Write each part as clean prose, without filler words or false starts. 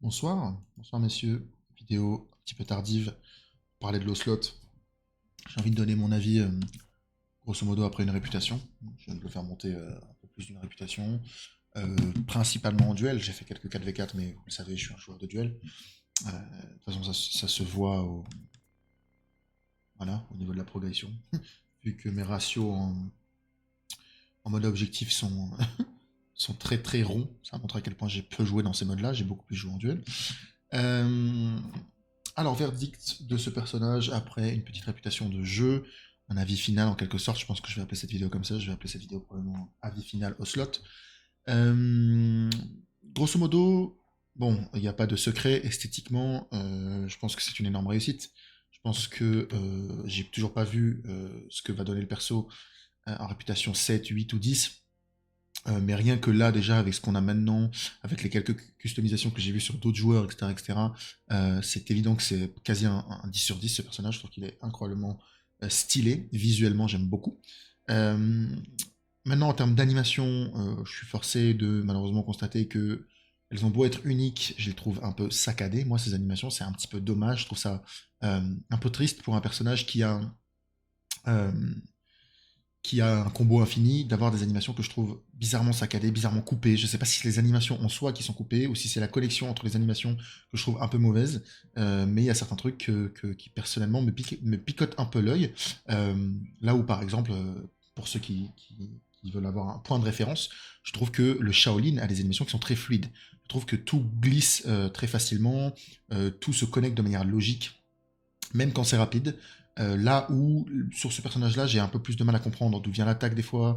Bonsoir, bonsoir messieurs. Vidéo un petit peu tardive pour parler de l'Oslot. J'ai envie de donner mon avis, grosso modo, après une réputation. Je viens de le faire monter un peu plus d'une réputation. Principalement en duel. J'ai fait quelques 4v4, mais vous le savez, je suis un joueur de duel. De toute façon, ça se voit voilà, au niveau de la progression. Vu que mes ratios en mode objectif sont très très ronds. Ça montre à quel point j'ai peu joué dans ces modes-là. J'ai beaucoup plus joué en duel. Euh, Alors, verdict de ce personnage après une petite réputation de jeu, un avis final en quelque sorte. Je pense que je vais appeler cette vidéo comme ça. Je vais appeler cette vidéo probablement avis final au slot. Euh, Grosso modo, bon, il n'y a pas de secret esthétiquement. Je pense que c'est une énorme réussite. Je pense que j'ai toujours pas vu ce que va donner le perso en réputation 7, 8 ou 10. Mais rien que là, déjà, avec ce qu'on a maintenant, avec les quelques customisations que j'ai vues sur d'autres joueurs, etc., etc., c'est évident que c'est quasi un 10 sur 10 ce personnage. Je trouve qu'il est incroyablement stylé. Visuellement, j'aime beaucoup. Euh, Maintenant, en termes d'animation, je suis forcé de malheureusement constater que elles ont beau être uniques, je les trouve un peu saccadées. Moi, ces animations, c'est un petit peu dommage. Je trouve ça un peu triste pour un personnage euh, qui a un combo infini, d'avoir des animations que je trouve bizarrement saccadées, bizarrement coupées. Je sais pas si c'est les animations en soi qui sont coupées ou si c'est la connexion entre les animations que je trouve un peu mauvaise, mais il y a certains trucs qui personnellement me picotent un peu l'œil. Là où par exemple, pour ceux qui veulent avoir un point de référence, je trouve que le Shaolin a des animations qui sont très fluides. Je trouve que tout glisse très facilement, tout se connecte de manière logique même quand c'est rapide. Là où, sur ce personnage-là, j'ai un peu plus de mal à comprendre d'où vient l'attaque des fois.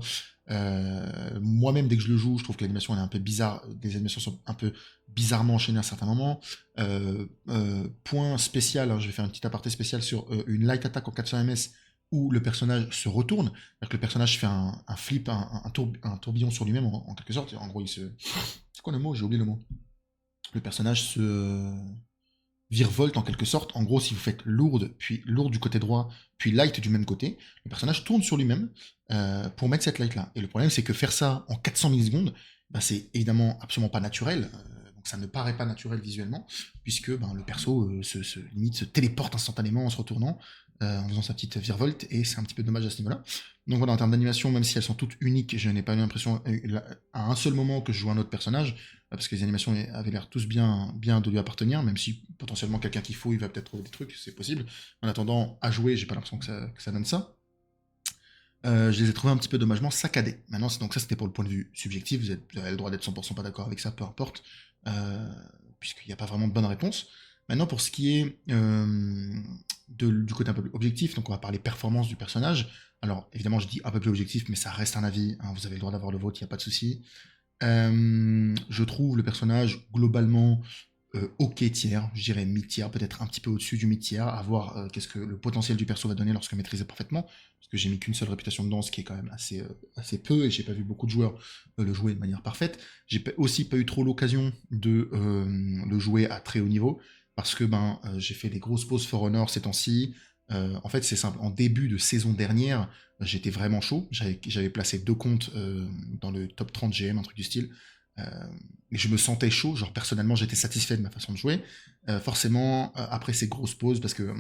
Moi-même, dès que je le joue, je trouve que l'animation elle est un peu bizarre. Les animations sont un peu bizarrement enchaînées à certains moments. Point spécial, hein, je vais faire une petite aparté spéciale sur une light attack en 400 ms où le personnage se retourne. C'est-à-dire que le personnage fait un flip, un tourbillon sur lui-même en quelque sorte. En gros, il se. C'est quoi le mot? J'ai oublié le mot. Le personnage se virevolte en quelque sorte. En gros, si vous faites lourde, puis lourde du côté droit, puis light du même côté, le personnage tourne sur lui-même pour mettre cette light-là. Et le problème, c'est que faire ça en 400 millisecondes, bah, c'est évidemment absolument pas naturel. Donc ça ne paraît pas naturel visuellement, puisque ben, le perso limite se téléporte instantanément en se retournant, en faisant sa petite virevolte, et c'est un petit peu dommage à ce niveau-là. Donc voilà, en termes d'animation, même si elles sont toutes uniques, je n'ai pas eu l'impression à un seul moment que je joue un autre personnage, parce que les animations avaient l'air tous bien de lui appartenir, même si potentiellement quelqu'un qui fouille va peut-être trouver des trucs, c'est possible. En attendant, à jouer, j'ai pas l'impression que ça donne ça. Je les ai trouvés un petit peu dommagement saccadés. Maintenant, donc ça c'était pour le point de vue subjectif, vous avez le droit d'être 100% pas d'accord avec ça, peu importe, euh, puisqu'il n'y a pas vraiment de bonne réponse. Maintenant, pour ce qui est du côté un peu plus objectif, donc on va parler performance du personnage. Alors évidemment, je dis un peu plus objectif, mais ça reste un avis, hein, vous avez le droit d'avoir le vôtre, il n'y a pas de souci. Je trouve le personnage globalement ok tiers, je dirais mi-tiers, peut-être un petit peu au-dessus du mi-tiers, à voir qu'est-ce que le potentiel du perso va donner lorsque maîtrisé parfaitement, parce que j'ai mis qu'une seule réputation dedans, ce qui est quand même assez peu, et j'ai pas vu beaucoup de joueurs le jouer de manière parfaite. Aussi pas eu trop l'occasion de le jouer à très haut niveau, parce que j'ai fait des grosses pauses For Honor ces temps-ci. En fait, c'est simple, en début de saison dernière, j'étais vraiment chaud. J'avais placé 2 comptes dans le top 30 GM, un truc du style. Euh, et je me sentais chaud, genre personnellement j'étais satisfait de ma façon de jouer. Forcément, après ces grosses pauses, parce que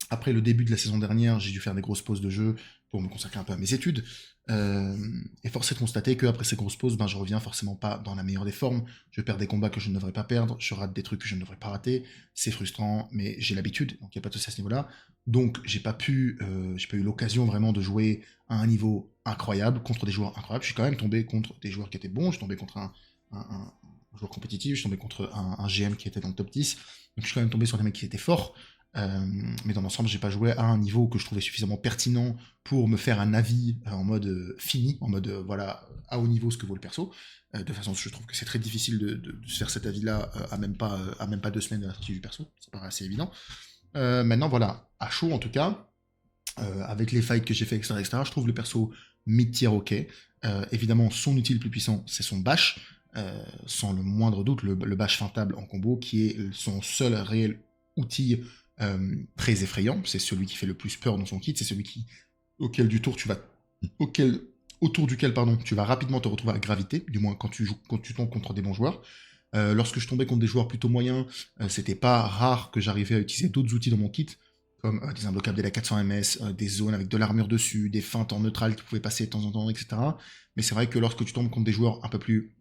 après le début de la saison dernière, j'ai dû faire des grosses pauses de jeu pour me consacrer un peu à mes études. Euh, et force est de constater qu'après ces grosses pauses, je reviens forcément pas dans la meilleure des formes. Je perds des combats que je ne devrais pas perdre, je rate des trucs que je ne devrais pas rater. C'est frustrant, mais j'ai l'habitude, donc il n'y a pas de souci à ce niveau-là. Donc j'ai pas eu l'occasion vraiment de jouer à un niveau incroyable contre des joueurs incroyables. Je suis quand même tombé contre des joueurs qui étaient bons. Je suis tombé contre un joueur compétitif, je suis tombé contre un GM qui était dans le top 10. Donc je suis quand même tombé sur des mecs qui étaient forts. Mais dans l'ensemble, j'ai pas joué à un niveau que je trouvais suffisamment pertinent pour me faire un avis en mode fini, en mode voilà, à haut niveau ce que vaut le perso. De toute façon, je trouve que c'est très difficile de se faire cet avis-là à même pas 2 semaines de la sortie du perso. Ça paraît assez évident. Maintenant, voilà, à chaud en tout cas, avec les fights que j'ai fait, etc., je trouve le perso mid-tier ok. Évidemment, son outil le plus puissant, c'est son bash. Sans le moindre doute, le bash feintable en combo, qui est son seul réel outil très effrayant. C'est celui qui fait le plus peur dans son kit. C'est celui auquel du tour tu vas, auquel, autour duquel pardon, tu vas rapidement te retrouver à gravité, du moins quand tu tombes contre des bons joueurs. Lorsque je tombais contre des joueurs plutôt moyens, c'était pas rare que j'arrivais à utiliser d'autres outils dans mon kit, comme des imbloquables dès la 400 ms, des zones avec de l'armure dessus, des feintes en neutral qui pouvaient passer de temps en temps, etc. Mais c'est vrai que lorsque tu tombes contre des joueurs un peu plus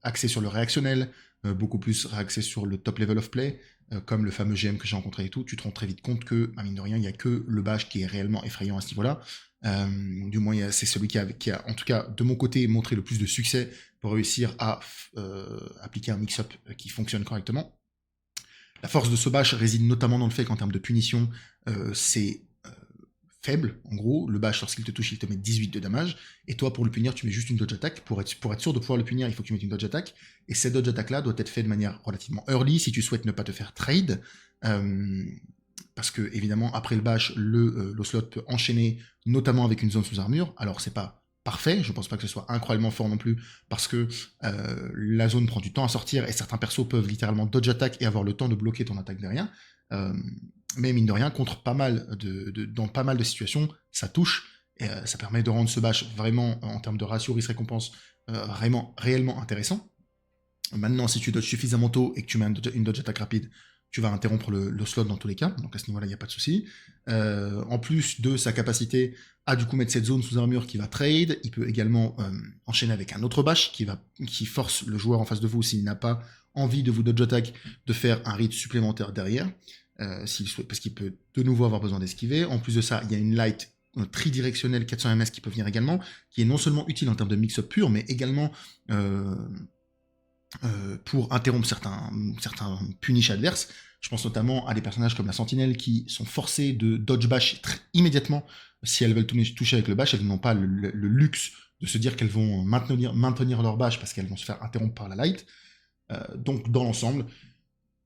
axés sur le réactionnel, beaucoup plus axés sur le top level of play, comme le fameux GM que j'ai rencontré et tout, tu te rends très vite compte que, mine de rien, il n'y a que le bash qui est réellement effrayant à ce niveau-là. Du moins, c'est celui qui a, en tout cas, de mon côté, montré le plus de succès pour réussir à appliquer un mix-up qui fonctionne correctement. La force de ce bash réside notamment dans le fait qu'en termes de punition, c'est faible. En gros, le bash, lorsqu'il te touche, il te met 18 de damage. Et toi, pour le punir, tu mets juste une dodge attack. Pour être sûr de pouvoir le punir, il faut que tu mettes une dodge attack. Et cette dodge attack-là doit être faite de manière relativement early si tu souhaites ne pas te faire trade. Parce que, évidemment, après le bash, l'Ocelot peut enchaîner, notamment avec une zone sous armure. Alors, c'est pas parfait, je pense pas que ce soit incroyablement fort non plus, parce que la zone prend du temps à sortir et certains persos peuvent littéralement dodge attack et avoir le temps de bloquer ton attaque derrière. Mais mine de rien, dans pas mal de situations, ça touche, et ça permet de rendre ce bash vraiment, en termes de ratio risque-récompense, vraiment, réellement intéressant. Maintenant, si tu dodges suffisamment tôt et que tu mets une dodge attack rapide, tu vas interrompre le slot dans tous les cas, donc à ce niveau-là, il n'y a pas de souci. En plus de sa capacité à du coup mettre cette zone sous armure qui va trade, il peut également enchaîner avec un autre bash qui force le joueur en face de vous, s'il n'a pas envie de vous dodge attack, de faire un read supplémentaire derrière, s'il souhaite, parce qu'il peut de nouveau avoir besoin d'esquiver. En plus de ça, il y a une light tridirectionnelle 400 ms qui peut venir également, qui est non seulement utile en termes de mix-up pur, mais également pour interrompre certains punish adverses. Je pense notamment à des personnages comme la Sentinelle qui sont forcés de dodge bash immédiatement si elles veulent toucher avec le bash. Elles n'ont pas le luxe de se dire qu'elles vont maintenir leur bash parce qu'elles vont se faire interrompre par la light. Donc dans l'ensemble,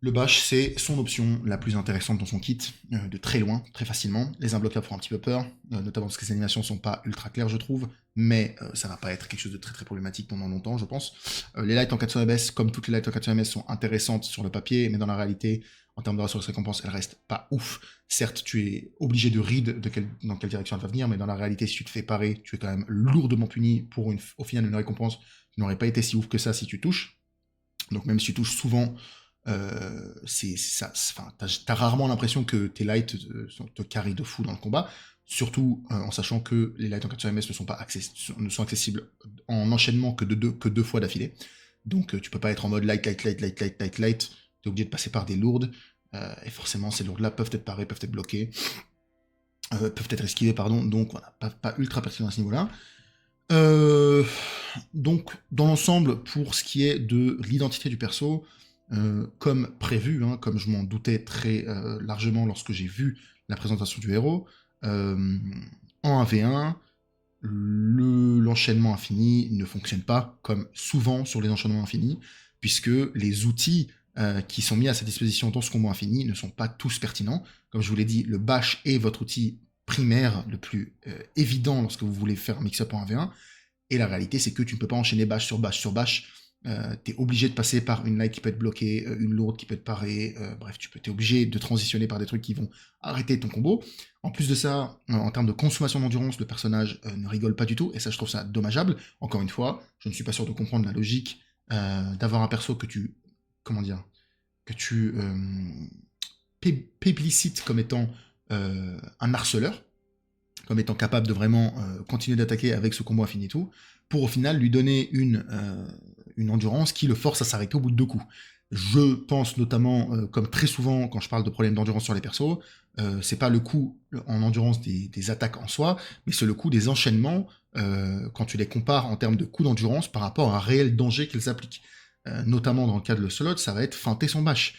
le bash, c'est son option la plus intéressante dans son kit, de très loin, très facilement. Les imbloquables font un petit peu peur, notamment parce que les animations sont pas ultra claires, je trouve, mais ça va pas être quelque chose de très très problématique pendant longtemps, je pense. Les lights en 400 ms, comme toutes les lights en 400 ms, sont intéressantes sur le papier, mais dans la réalité, en termes de ressources récompense, elles restent pas ouf. Certes, tu es obligé de read dans quelle direction elle va venir, mais dans la réalité, si tu te fais parer, tu es quand même lourdement puni pour au final une récompense qui n'aurait pas été si ouf que ça si tu touches. Donc même si tu touches souvent, t'as rarement l'impression que tes lights te carry de fou dans le combat, surtout en sachant que les lights en 400 ms ne sont accessibles en enchaînement que deux fois d'affilée. Donc tu peux pas être en mode light, t'es obligé de passer par des lourdes, et forcément ces lourdes-là peuvent être parées, peuvent être bloquées, peuvent être esquivées, pardon, donc voilà, pas ultra pertinent à ce niveau-là. Donc, dans l'ensemble, pour ce qui est de l'identité du perso, comme prévu, hein, comme je m'en doutais très largement lorsque j'ai vu la présentation du héros, en 1v1, l'enchaînement infini ne fonctionne pas comme souvent sur les enchaînements infinis, puisque les outils qui sont mis à sa disposition dans ce combo infini ne sont pas tous pertinents. Comme je vous l'ai dit, le bash est votre outil primaire le plus évident lorsque vous voulez faire un mix-up en 1v1, et la réalité c'est que tu ne peux pas enchaîner bash sur bash sur bash. T'es obligé de passer par une light qui peut être bloquée, une lourde qui peut être parée, bref, t'es obligé de transitionner par des trucs qui vont arrêter ton combo. En plus de ça, en termes de consommation d'endurance, le personnage ne rigole pas du tout, et ça je trouve ça dommageable. Encore une fois, je ne suis pas sûr de comprendre la logique d'avoir un perso que tu publicites comme étant un harceleur, comme étant capable de vraiment continuer d'attaquer avec ce combo infini et tout, pour au final lui donner une endurance qui le force à s'arrêter au bout de 2 coups. Je pense notamment, comme très souvent quand je parle de problèmes d'endurance sur les persos, c'est pas le coup en endurance des attaques en soi, mais c'est le coup des enchaînements quand tu les compares en termes de coups d'endurance par rapport à un réel danger qu'ils appliquent. Notamment dans le cas de l'Ocelot, ça va être feinter son bash.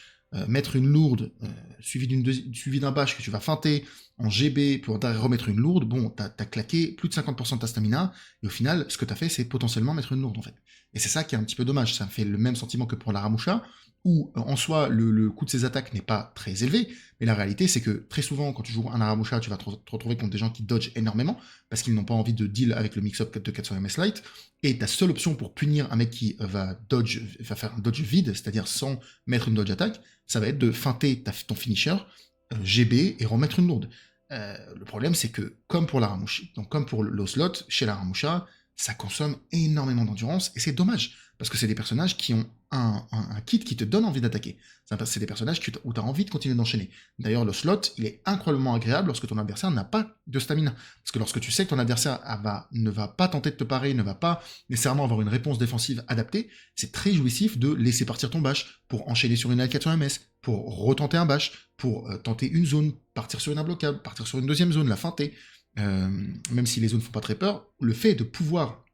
Mettre une lourde suivie d'un bash que tu vas feinter en GB pour remettre une lourde, bon, t'as claqué plus de 50% de ta stamina, et au final, ce que t'as fait, c'est potentiellement mettre une lourde, en fait. Et c'est ça qui est un petit peu dommage, ça me fait le même sentiment que pour la Ramusha, où, en soi, le coût de ses attaques n'est pas très élevé, mais la réalité, c'est que, très souvent, quand tu joues un Aramusha, tu vas te retrouver contre des gens qui dodgent énormément, parce qu'ils n'ont pas envie de deal avec le mix-up de 400 ms light, et ta seule option pour punir un mec qui va faire un dodge vide, c'est-à-dire sans mettre une dodge attack, ça va être de feinter ton finisher, GB, et remettre une lourde. Le problème, c'est que, comme pour la Ramusha, donc comme pour l'Ocelot, chez la Ramusha, ça consomme énormément d'endurance, et c'est dommage, parce que c'est des personnages qui ont un kit qui te donne envie d'attaquer. C'est des personnages où tu as envie de continuer d'enchaîner. D'ailleurs, le slot, il est incroyablement agréable lorsque ton adversaire n'a pas de stamina. Parce que lorsque tu sais que ton adversaire ne va pas tenter de te parer, ne va pas nécessairement avoir une réponse défensive adaptée, c'est très jouissif de laisser partir ton bash pour enchaîner sur une L4 sur MS, pour retenter un bash, pour tenter une zone, partir sur une imbloquable, partir sur une deuxième zone, la feinter. Même si les zones font pas très peur, le fait de pouvoir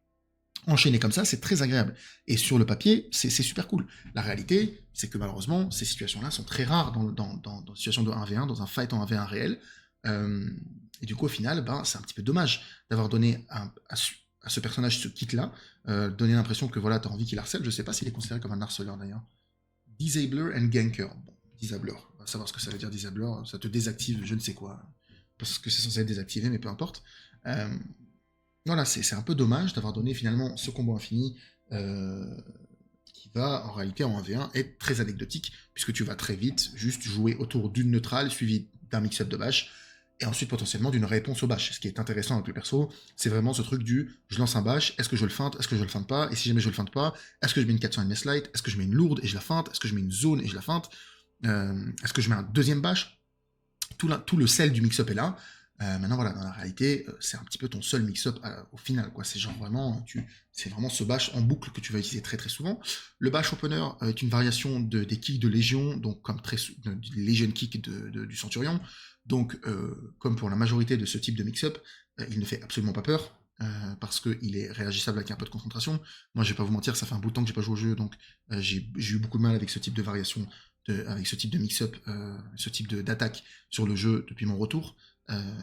enchaîner comme ça, c'est très agréable. Et sur le papier, c'est super cool. La réalité, c'est que malheureusement, ces situations-là sont très rares dans une situation de 1v1, dans un fight en 1v1 réel. Et du coup, au final, ben, c'est un petit peu dommage d'avoir donné à ce personnage ce kit-là, donner l'impression que voilà, t'as envie qu'il harcèle. Je sais pas s'il est considéré comme un harceleur d'ailleurs. Disabler and Ganker. Bon, Disabler. On va savoir ce que ça veut dire Disabler. Ça te désactive je ne sais quoi. Parce que c'est censé être désactivé, mais peu importe. Voilà, c'est un peu dommage d'avoir donné finalement ce combo infini qui va en réalité en 1v1 être très anecdotique, puisque tu vas très vite juste jouer autour d'une neutrale suivie d'un mix-up de bash, et ensuite potentiellement d'une réponse au bash. Ce qui est intéressant avec le perso, c'est vraiment ce truc du je lance un bash, est-ce que je le feinte, est-ce que je le feinte pas, et si jamais je le feinte pas, est-ce que je mets une 400 MS light, est-ce que je mets une lourde et je la feinte, est-ce que je mets une zone et je la feinte, est-ce que je mets un deuxième bash, tout le sel du mix-up est là. Maintenant, voilà, dans la réalité, c'est un petit peu ton seul mix-up au final, quoi. C'est genre vraiment, c'est vraiment ce bash en boucle que tu vas utiliser très très souvent. Le bash opener est une variation des kicks de Légion, donc comme du Legion kick du Centurion. Donc, comme pour la majorité de ce type de mix-up, il ne fait absolument pas peur. Parce qu'il est réagissable avec un peu de concentration. Moi, je vais pas vous mentir, ça fait un bout de temps que j'ai pas joué au jeu, donc j'ai eu beaucoup de mal avec ce type de variation, avec ce type de mix-up, ce type d'attaque sur le jeu depuis mon retour.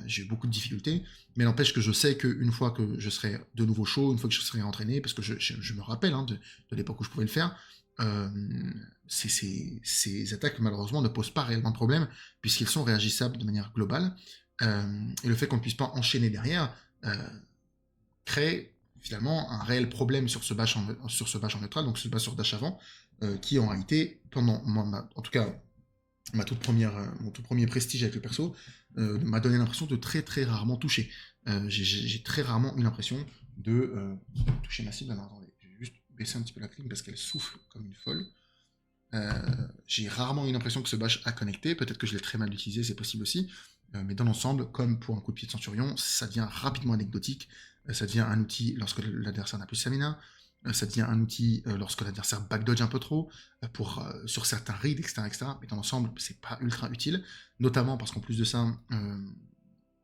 J'ai eu beaucoup de difficultés, mais n'empêche que je sais qu'une fois que je serai de nouveau chaud, une fois que je serai entraîné, parce que je me rappelle de l'époque où je pouvais le faire, ces attaques malheureusement ne posent pas réellement de problème, puisqu'ils sont réagissables de manière globale, et le fait qu'on ne puisse pas enchaîner derrière crée finalement un réel problème sur ce bash en neutral, donc ce bash sur dash avant, qui en réalité, pendant en tout cas mon tout premier prestige avec le perso, m'a donné l'impression de très très rarement toucher. J'ai très rarement eu l'impression de toucher ma cible. Alors attendez, je vais juste baisser un petit peu la clim parce qu'elle souffle comme une folle. J'ai rarement eu l'impression que ce bash a connecté, peut-être que je l'ai très mal utilisé, c'est possible aussi, mais dans l'ensemble, comme pour un coup de pied de Centurion, ça devient rapidement anecdotique, ça devient un outil lorsque l'adversaire n'a plus de stamina, ça devient un outil lorsque l'adversaire backdodge un peu trop, sur certains reads, etc. Mais dans l'ensemble, c'est pas ultra utile, notamment parce qu'en plus de ça,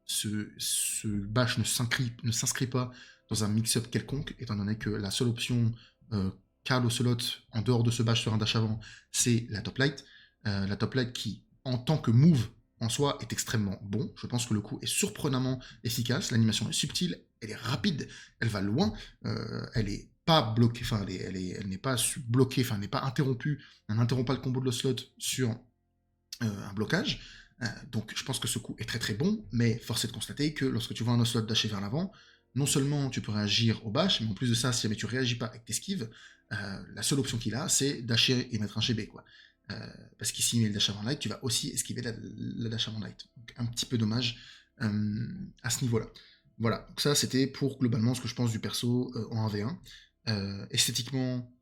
ce bash ne s'inscrit pas dans un mix-up quelconque, étant donné que la seule option qu'a l'Ocelot en dehors de ce bash sur un dash avant, c'est la top light. La top light qui, en tant que move en soi, est extrêmement bon. Je pense que le coup est surprenamment efficace. L'animation est subtile, elle est rapide, elle va loin, elle est pas bloquée, enfin elle n'est pas bloquée, enfin elle n'est pas interrompue, elle n'interrompt pas le combo de l'Ocelot sur un blocage. Donc je pense que ce coup est très très bon, mais force est de constater que lorsque tu vois un Ocelot dasher vers l'avant, non seulement tu peux réagir au bash, mais en plus de ça, si jamais tu réagis pas avec t'esquives, la seule option qu'il a, c'est dasher et mettre un GB, quoi. Parce qu'ici, il met le dash avant light, tu vas aussi esquiver la dash avant light. Donc un petit peu dommage à ce niveau-là. Voilà, donc ça c'était pour globalement ce que je pense du perso en 1v1. Esthétiquement,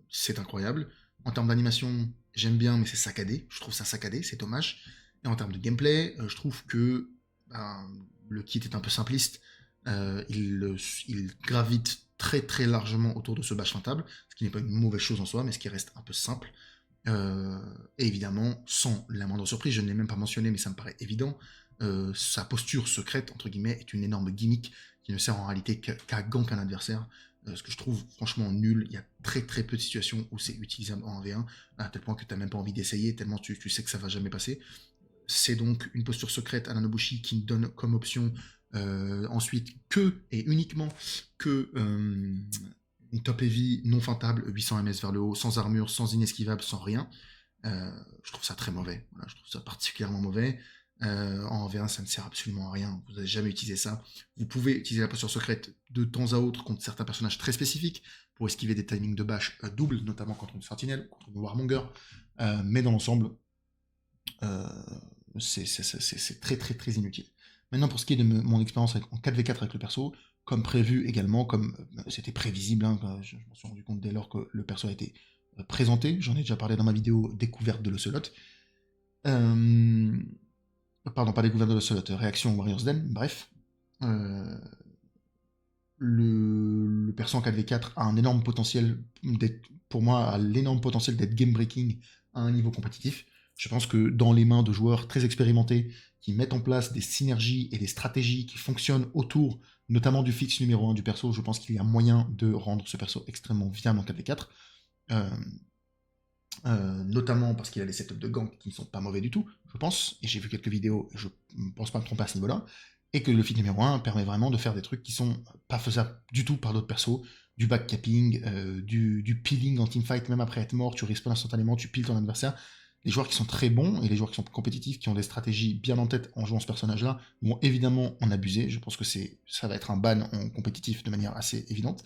c'est incroyable. En termes d'animation, j'aime bien, mais c'est saccadé. Je trouve ça saccadé, c'est dommage. Et en termes de gameplay, je trouve que le kit est un peu simpliste. Il gravite très très largement autour de ce bash feintable, ce qui n'est pas une mauvaise chose en soi, mais ce qui reste un peu simple. Et évidemment, sans la moindre surprise, je ne l'ai même pas mentionné, mais ça me paraît évident, sa posture secrète, entre guillemets, est une énorme gimmick qui ne sert en réalité qu'à gank un adversaire, ce que je trouve franchement nul. Il y a très très peu de situations où c'est utilisable en 1v1, à tel point que tu n'as même pas envie d'essayer, tellement tu sais que ça va jamais passer. C'est donc une posture secrète à Nanobushi qui donne comme option ensuite que et uniquement que une top heavy non feintable, 800 ms vers le haut, sans armure, sans inesquivable, sans rien. Je trouve ça très mauvais. Voilà, je trouve ça particulièrement mauvais. En V1, ça ne sert absolument à rien. Vous n'avez jamais utilisé ça. Vous pouvez utiliser la posture secrète de temps à autre contre certains personnages très spécifiques pour esquiver des timings de bash doubles, notamment contre une sentinelle, contre une warmonger. Mais dans l'ensemble, c'est très très très inutile. Maintenant, pour ce qui est de mon expérience en 4v4 avec le perso, comme prévu également, comme c'était prévisible, hein, je m'en suis rendu compte dès lors que le perso a été présenté, j'en ai déjà parlé dans ma vidéo découverte de l'Ocelot. Pardon, pas découverte de l'Ocelot, réaction Warriors Den, bref. Euh, le perso en 4v4 a un énorme potentiel pour moi, a l'énorme potentiel d'être game breaking à un niveau compétitif. Je pense que dans les mains de joueurs très expérimentés qui mettent en place des synergies et des stratégies qui fonctionnent autour, notamment du fixe numéro 1 du perso, je pense qu'il y a moyen de rendre ce perso extrêmement viable en 4v4. Notamment parce qu'il a des setups de gank qui ne sont pas mauvais du tout, je pense, et j'ai vu quelques vidéos, et je ne pense pas me tromper à ce niveau-là, et que le feat numéro 1 permet vraiment de faire des trucs qui sont pas faisables du tout par d'autres persos, du backcapping, du peeling en teamfight, même après être mort, tu respawns instantanément, tu piles ton adversaire. Les joueurs qui sont très bons, et les joueurs qui sont compétitifs, qui ont des stratégies bien en tête en jouant ce personnage-là, vont évidemment en abuser, je pense que ça va être un ban en compétitif de manière assez évidente.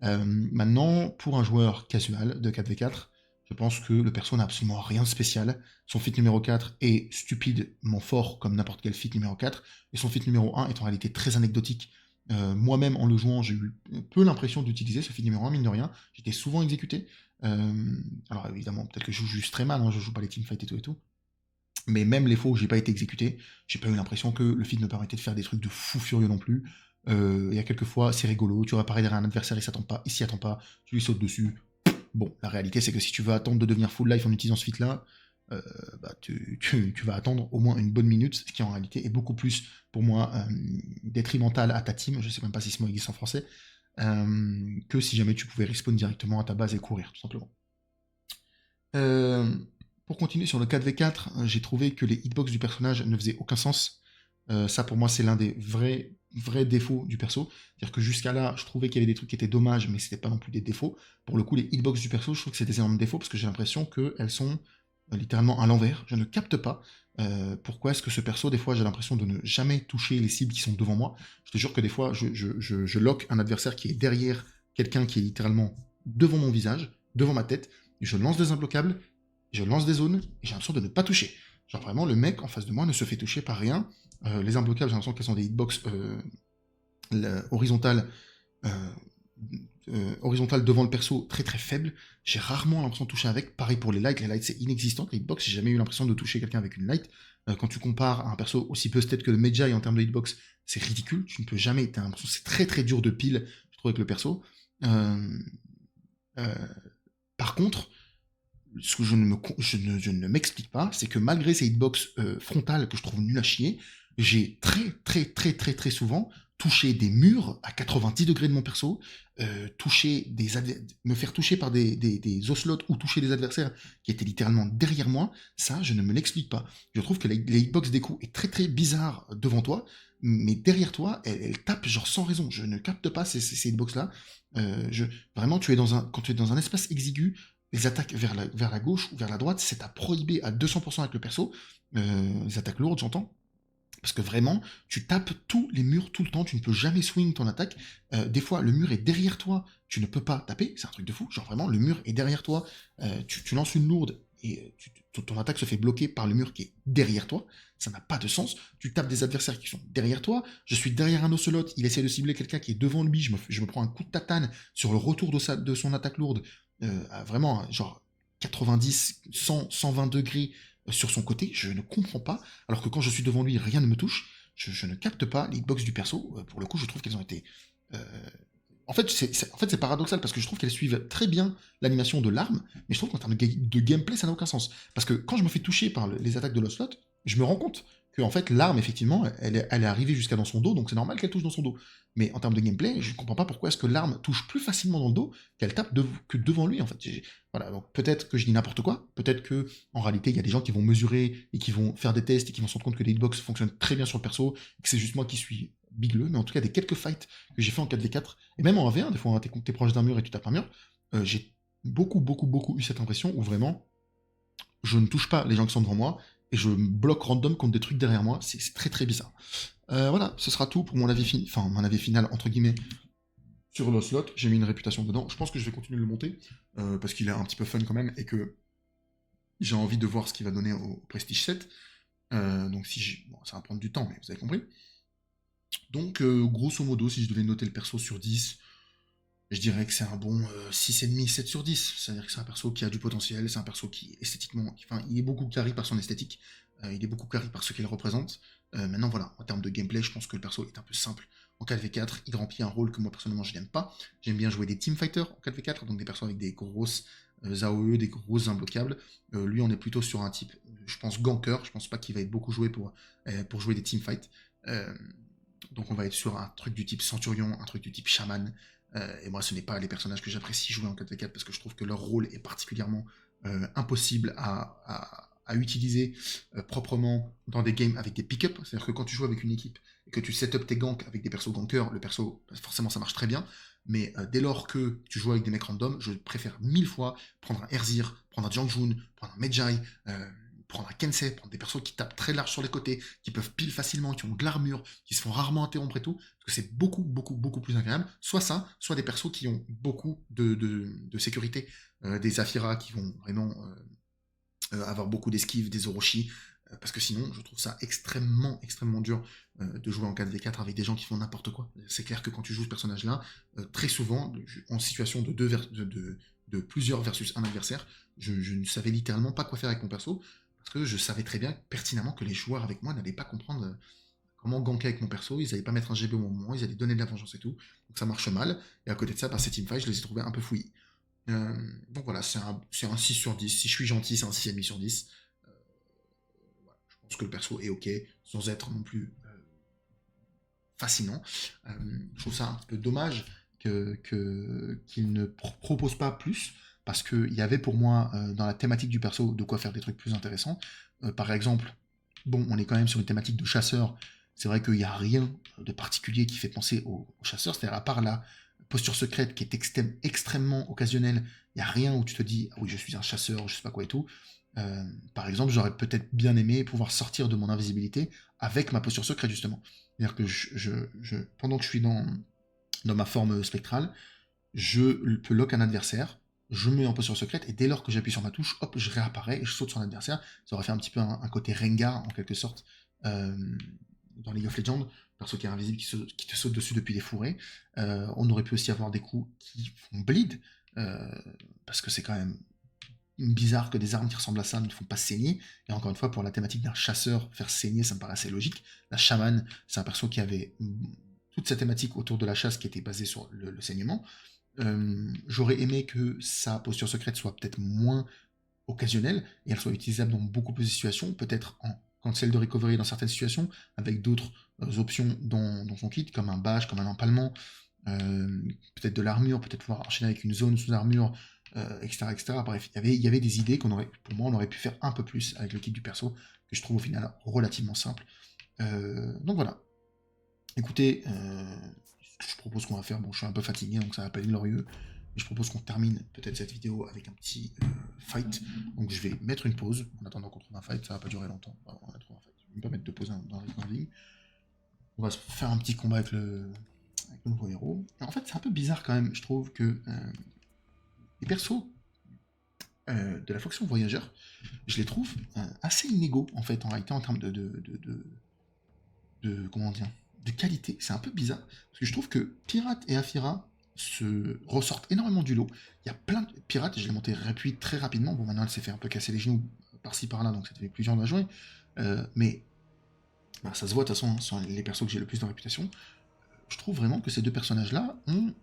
Maintenant, pour un joueur casual de 4v4, je pense que le perso n'a absolument rien de spécial. Son feat numéro 4 est stupidement fort comme n'importe quel feat numéro 4, et son feat numéro 1 est en réalité très anecdotique. Moi-même, en le jouant, j'ai eu peu l'impression d'utiliser ce feat numéro 1, mine de rien. J'étais souvent exécuté. Alors évidemment, peut-être que je joue juste très mal, hein, je joue pas les teamfights et tout. Mais même les fois où j'ai pas été exécuté, j'ai pas eu l'impression que le feat me permettait de faire des trucs de fou furieux non plus. Il y a quelques fois, c'est rigolo, tu réapparais derrière un adversaire, il s'y attend pas, tu lui sautes dessus. Bon, la réalité, c'est que si tu veux attendre de devenir full life en utilisant ce feat-là, tu vas attendre au moins une bonne minute, ce qui en réalité est beaucoup plus, pour moi, détrimental à ta team, je sais même pas si ce mot existe en français, que si jamais tu pouvais respawn directement à ta base et courir, tout simplement. Pour continuer sur le 4v4, j'ai trouvé que les hitbox du personnage ne faisaient aucun sens. Ça, pour moi, c'est l'un des vrais défauts du perso. C'est-à-dire que jusqu'à là, je trouvais qu'il y avait des trucs qui étaient dommages, mais c'était pas non plus des défauts. Pour le coup, les hitbox du perso, je trouve que c'est des énormes défauts parce que j'ai l'impression qu'elles sont littéralement à l'envers. Je ne capte pas pourquoi est-ce que ce perso, des fois, j'ai l'impression de ne jamais toucher les cibles qui sont devant moi. Je te jure que des fois, je lock un adversaire qui est derrière quelqu'un qui est littéralement devant mon visage, devant ma tête. Je lance des imbloquables, je lance des zones, et j'ai l'impression de ne pas toucher. Genre vraiment, le mec en face de moi ne se fait toucher par rien. Les imbloquables, j'ai l'impression qu'elles sont des hitbox horizontales, euh, horizontales devant le perso, très très faibles. J'ai rarement l'impression de toucher avec. Pareil pour les lights c'est inexistant. Les hitbox, j'ai jamais eu l'impression de toucher quelqu'un avec une light. Quand tu compares à un perso aussi peu stat que le Medjay en termes de hitbox, c'est ridicule. Tu ne peux jamais. T'as l'impression que c'est très très dur de pile, je trouve, avec le perso. Euh, euh, Par contre, ce que je ne m'explique pas, c'est que malgré ces hitbox frontales que je trouve nul à chier, j'ai très souvent touché des murs à 90 degrés de mon perso, me faire toucher par des oslots ou toucher des adversaires qui étaient littéralement derrière moi. Ça, je ne me l'explique pas. Je trouve que les hitbox des coups est très bizarre devant toi, mais derrière toi, elle tape genre sans raison. Je ne capte pas ces hitbox-là. Vraiment, quand tu es dans un espace exigu, les attaques vers la gauche ou vers la droite, c'est à prohiber à 200% avec le perso. Les attaques lourdes, j'entends. Parce que vraiment, tu tapes tous les murs tout le temps, tu ne peux jamais swing ton attaque. Des fois, le mur est derrière toi, tu ne peux pas taper, c'est un truc de fou. Genre vraiment, le mur est derrière toi, tu lances une lourde et ton attaque se fait bloquer par le mur qui est derrière toi. Ça n'a pas de sens. Tu tapes des adversaires qui sont derrière toi. Je suis derrière un ocelot, il essaie de cibler quelqu'un qui est devant lui, je me prends un coup de tatane sur le retour de son attaque lourde. Vraiment, genre 90, 100, 120 degrés sur son côté, je ne comprends pas, alors que quand je suis devant lui, rien ne me touche, je ne capte pas les hitbox du perso, pour le coup, je trouve qu'elles ont été... En fait, c'est paradoxal, parce que je trouve qu'elles suivent très bien l'animation de l'arme, mais je trouve qu'en termes de gameplay, ça n'a aucun sens. Parce que quand je me fais toucher par les attaques de l'Ocelot, je me rends compte que en fait, l'arme, effectivement, elle est arrivée jusqu'à dans son dos, donc c'est normal qu'elle touche dans son dos. Mais en termes de gameplay, je ne comprends pas pourquoi est-ce que l'arme touche plus facilement dans le dos qu'elle tape que devant lui, en fait. Voilà, donc peut-être que je dis n'importe quoi, peut-être que en réalité, il y a des gens qui vont mesurer et qui vont faire des tests et qui vont se rendre compte que les hitbox fonctionnent très bien sur le perso, et que c'est juste moi qui suis bigleux, mais en tout cas, des quelques fights que j'ai fait en 4v4, et même en 1v1, des fois, hein, t'es proche d'un mur et tu tapes un mur, j'ai beaucoup eu cette impression où vraiment, je ne touche pas les gens qui sont devant moi, et je bloque random contre des trucs derrière moi, c'est très bizarre. Voilà, ce sera tout pour mon avis, mon avis final, entre guillemets, sur l'Ocelot. J'ai mis une réputation dedans. Je pense que je vais continuer de le monter, parce qu'il est un petit peu fun quand même, et que j'ai envie de voir ce qu'il va donner au Prestige 7. Donc si bon, ça va prendre du temps, mais vous avez compris. Donc, grosso modo, si je devais noter le perso sur 10, je dirais que c'est un bon 6,5, 7 sur 10. C'est-à-dire que c'est un perso qui a du potentiel, c'est un perso qui, esthétiquement, enfin, il est beaucoup carry par son esthétique, il est beaucoup carry par ce qu'il représente. Maintenant, voilà, en termes de gameplay, je pense que le perso est un peu simple. En 4v4, il remplit un rôle que moi, personnellement, je n'aime pas. J'aime bien jouer des teamfighters en 4v4, donc des persos avec des grosses AOE, des grosses imbloquables. Lui, on est plutôt sur un type, je pense, ganker. Je pense pas qu'il va être beaucoup joué pour jouer des teamfights. Euh, donc on va être sur un truc du type Centurion, un truc du type Shaman. Et moi, ce n'est pas les personnages que j'apprécie jouer en 4v4 parce que je trouve que leur rôle est particulièrement impossible à utiliser proprement dans des games avec des pick-up. C'est-à-dire que quand tu joues avec une équipe et que tu set up tes ganks avec des persos gankers, le perso, forcément, ça marche très bien. Mais dès lors que tu joues avec des mecs random, je préfère 1000 fois prendre un Erzir, prendre un Jiangjun, prendre un Medjay, prendre un Kensei, prendre des persos qui tapent très large sur les côtés, qui peuvent pile facilement, qui ont de l'armure, qui se font rarement interrompre et tout, parce que c'est beaucoup, beaucoup, beaucoup plus agréable. Soit ça, soit des persos qui ont beaucoup de sécurité, des Zafira qui vont vraiment avoir beaucoup d'esquives, des Orochi, parce que sinon, je trouve ça extrêmement, extrêmement dur de jouer en 4v4 avec des gens qui font n'importe quoi. C'est clair que quand tu joues ce personnage-là, très souvent, en situation de plusieurs versus un adversaire, je ne savais littéralement pas quoi faire avec mon perso, parce que je savais très bien pertinemment que les joueurs avec moi n'allaient pas comprendre comment ganker avec mon perso, ils n'allaient pas mettre un GB au moment, ils allaient donner de la vengeance et tout, donc ça marche mal, et à côté de ça, par ces teamfights, je les ai trouvés un peu fouillis. Euh, donc voilà, c'est un 6 sur 10. Si je suis gentil, c'est un 6,5 sur 10. Voilà, je pense que le perso est ok, sans être non plus fascinant. Je trouve ça un petit peu dommage qu'il ne propose pas plus, parce qu'il y avait pour moi, dans la thématique du perso, de quoi faire des trucs plus intéressants. Par exemple, bon, on est quand même sur une thématique de chasseur. C'est vrai qu'il n'y a rien de particulier qui fait penser aux chasseurs, c'est-à-dire à part la posture secrète qui est extrêmement occasionnelle, il n'y a rien où tu te dis, ah oui, je suis un chasseur, je sais pas quoi et tout. Par exemple, j'aurais peut-être bien aimé pouvoir sortir de mon invisibilité avec ma posture secrète, justement. C'est-à-dire que pendant que je suis dans ma forme spectrale, je peux lock un adversaire, je me mets en posture secrète, et dès lors que j'appuie sur ma touche, hop, je réapparais et je saute sur l'adversaire. Ça aurait fait un petit peu un côté Rengar, en quelque sorte, euh, dans League of Legends, perso qui est invisible, qui te saute dessus depuis les fourrés. On aurait pu aussi avoir des coups qui font bleed, euh, parce que c'est quand même bizarre que des armes qui ressemblent à ça ne font pas saigner. Et encore une fois, pour la thématique d'un chasseur, faire saigner, ça me paraît assez logique. La chamane, c'est un perso qui avait toute sa thématique autour de la chasse qui était basée sur le saignement. J'aurais aimé que sa posture secrète soit peut-être moins occasionnelle et elle soit utilisable dans beaucoup plus de situations, peut-être en cancel de recovery dans certaines situations, avec d'autres options dans son kit, comme un bash, comme un empalement, peut-être de l'armure, peut-être pouvoir enchaîner avec une zone sous armure, etc., etc. Bref, il y avait des idées pour moi, on aurait pu faire un peu plus avec le kit du perso, que je trouve au final relativement simple. Donc voilà. Écoutez, je propose qu'on va faire, bon, je suis un peu fatigué, donc ça va pas être glorieux, mais je propose qu'on termine peut-être cette vidéo avec un petit fight. Donc je vais mettre une pause en attendant qu'on trouve un fight, ça va pas durer longtemps. On va trouver un fight. Je vais me permettre de poser dans ligne. On va se faire un petit combat avec le nouveau héros. Et en fait, c'est un peu bizarre quand même, je trouve que les persos de la faction voyageur, je les trouve assez inégaux en fait, en réalité, en termes comment dire, de qualité. C'est un peu bizarre, parce que je trouve que Pirate et Afira se ressortent énormément du lot. Il y a plein de pirates, je l'ai monté rapide très rapidement. Bon, maintenant elle s'est fait un peu casser les genoux par-ci par-là, donc ça fait plus dur de la jouer. Mais bah, ça se voit de toute façon, hein, sur les persos que j'ai le plus de réputation. Je trouve vraiment que ces deux personnages-là ont,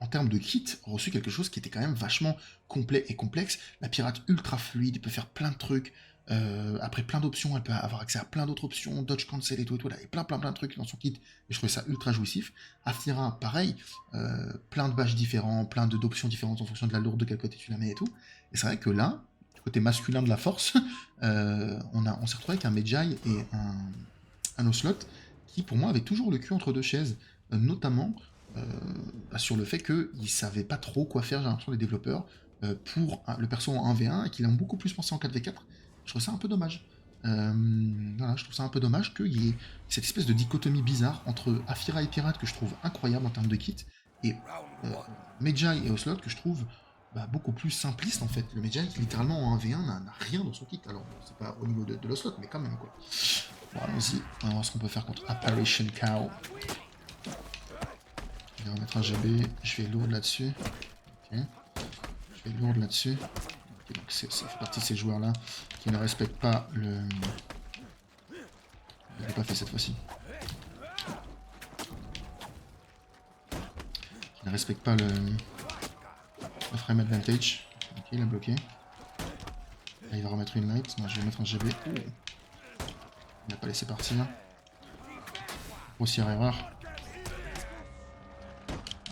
en termes de kit, reçu quelque chose qui était quand même vachement complet et complexe. La pirate ultra fluide, elle peut faire plein de trucs. Après plein d'options, elle peut avoir accès à plein d'autres options, dodge cancel et tout, là, et plein de trucs dans son kit. Et je trouvais ça ultra jouissif. Afira, pareil, plein de badges différents, plein d'options différentes en fonction de la lourde de quel côté tu la mets et tout. Et c'est vrai que là, du côté masculin de la force, on s'est retrouvé avec un Medjay et un Ocelot qui, pour moi, avait toujours le cul entre deux chaises, notamment euh, sur le fait qu'ils ne savaient pas trop quoi faire, j'ai l'impression, les développeurs, pour le perso en 1v1 et qu'ils ont beaucoup plus pensé en 4v4. Je trouve ça un peu dommage. Voilà, je trouve ça un peu dommage qu'il y ait cette espèce de dichotomie bizarre entre Afira et Pirate que je trouve incroyable en termes de kit et euh, Medjay et Ocelot que je trouve beaucoup plus simpliste en fait. Le Medjay qui littéralement en 1v1 n'a rien dans son kit. Alors bon, c'est pas au niveau de l'Ocelot mais quand même quoi. Bon, allons-y. On va voir ce qu'on peut faire contre Apparition Cow. Je vais remettre un GB. Je vais lourd là-dessus. Ok. Je vais lourd là-dessus. Okay, donc ça fait partie de ces joueurs-là qui ne respectent pas le... Je l'ai pas fait cette fois-ci. Qui ne respectent pas le frame advantage. Ok, il a bloqué. Là, il va remettre une light. Moi, je vais mettre un GB. Oh. Il n'a pas laissé partir. Grossière erreur.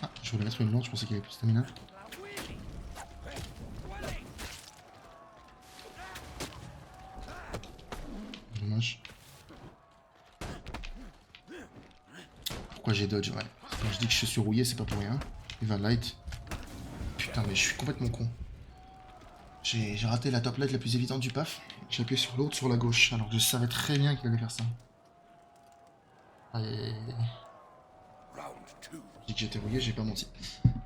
Ah, je voulais mettre une lourde, je pensais qu'il avait plus de stamina. Dommage. Pourquoi j'ai dodge? Ouais. Quand je dis que je suis rouillé, c'est pas pour rien. Il va light. Putain, mais je suis complètement con. J'ai raté la top light la plus évidente du PAF. J'ai appuyé sur l'autre sur la gauche, alors que je savais très bien qu'il allait faire ça. Aïe, aïe, aïe. Je dis que j'étais rouillé, j'ai pas menti.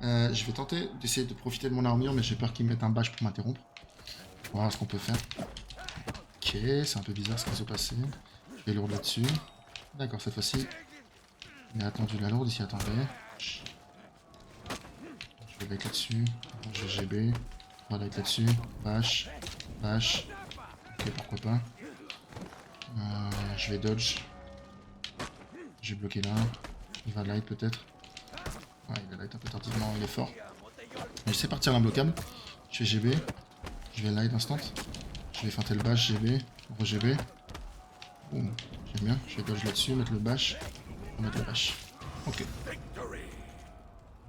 Je vais tenter d'essayer de profiter de mon armure, mais j'ai peur qu'il me mette un bash pour m'interrompre. On va voir ce qu'on peut faire. Ok, c'est un peu bizarre ce qui s'est passé. Je vais lourd là-dessus. D'accord, cette fois-ci. Il a attendu la lourde, il s'y attendait. Je vais light là-dessus. Je vais GB. On va light là-dessus. Bash. Bash. Ok, pourquoi pas. Je vais dodge. Je vais bloquer là. Il va light peut-être. Ouais, il va light un peu tardivement, il est fort. Mais je sais partir l'imbloquable. Je fais GB. Je vais light instant. Je vais feinter le bash, GB. Re-GB. Boum. J'aime bien. Je vais dodge là-dessus, mettre le bash. Remettre le bash. Ok.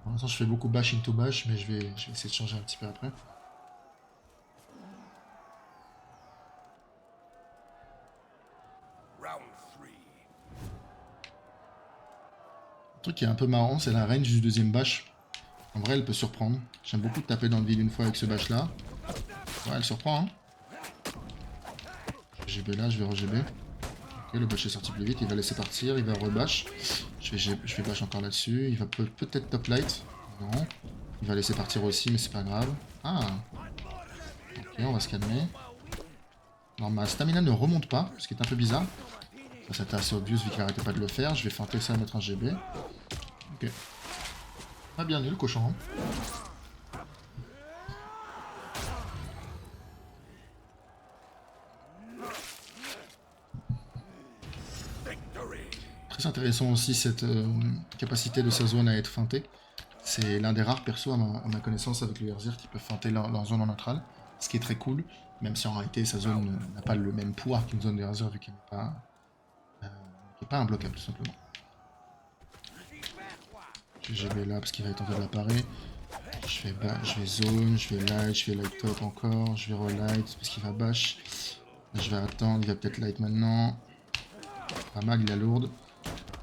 Pour l'instant, je fais beaucoup bash into bash, mais je vais essayer de changer un petit peu après. Le truc qui est un peu marrant, c'est la range du deuxième bash. En vrai, elle peut surprendre. J'aime beaucoup taper dans le vide une fois avec ce bash là. Ouais, elle surprend, hein. Je vais GB là, je vais re-GB. Ok, le bash est sorti plus vite, il va laisser partir, il va rebash. Je vais bash encore là-dessus. Il va peut-être top light. Non. Il va laisser partir aussi, mais c'est pas grave. Ah. Ok, on va se calmer. Non, ma stamina ne remonte pas, ce qui est un peu bizarre. Ça, c'était assez obvious vu qu'il arrêtait pas de le faire. Je vais feinter ça, mettre un GB. Ok. Pas bien nul, cochon. Hein. Très intéressant aussi cette capacité de sa zone à être feintée. C'est l'un des rares persos à ma connaissance avec le Herzir qui peuvent feinter leur zone en neutrale. Ce qui est très cool, même si en réalité sa zone n'a pas le même poids qu'une zone de Herzir vu qu'elle n'est pas imbloquable tout simplement. Je vais là parce qu'il va tenter de la parer. Je vais zone, je vais light top encore, je vais relight parce qu'il va bash. Là, je vais attendre, il va peut-être light maintenant. Pas mal, il a lourde.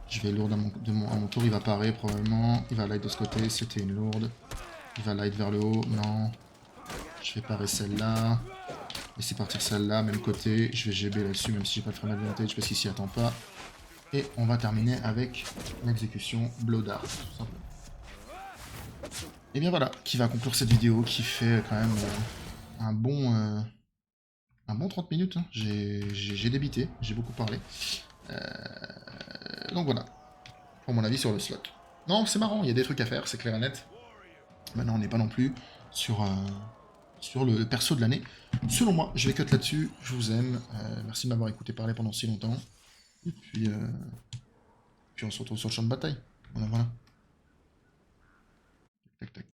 Je vais lourde à mon tour, il va parer probablement. Il va light de ce côté, c'était une lourde. Il va light vers le haut, non. Je vais parer celle-là. Laisser partir celle-là, même côté. Je vais GB là-dessus, même si j'ai pas de frame advantage parce qu'il s'y attend pas. Et on va terminer avec l'exécution Blow Dart, tout simplement. Et bien voilà, qui va conclure cette vidéo, qui fait quand même un bon 30 minutes. Hein. J'ai débité, j'ai beaucoup parlé. Donc voilà, pour mon avis sur le slot. Non, c'est marrant, il y a des trucs à faire, c'est clair et net. Maintenant, on n'est pas non plus sur le perso de l'année. Selon moi, je vais cut là-dessus. Je vous aime. Merci de m'avoir écouté parler pendant si longtemps. Et puis on se retrouve sur le champ de bataille. Voilà, voilà. Tac, tac.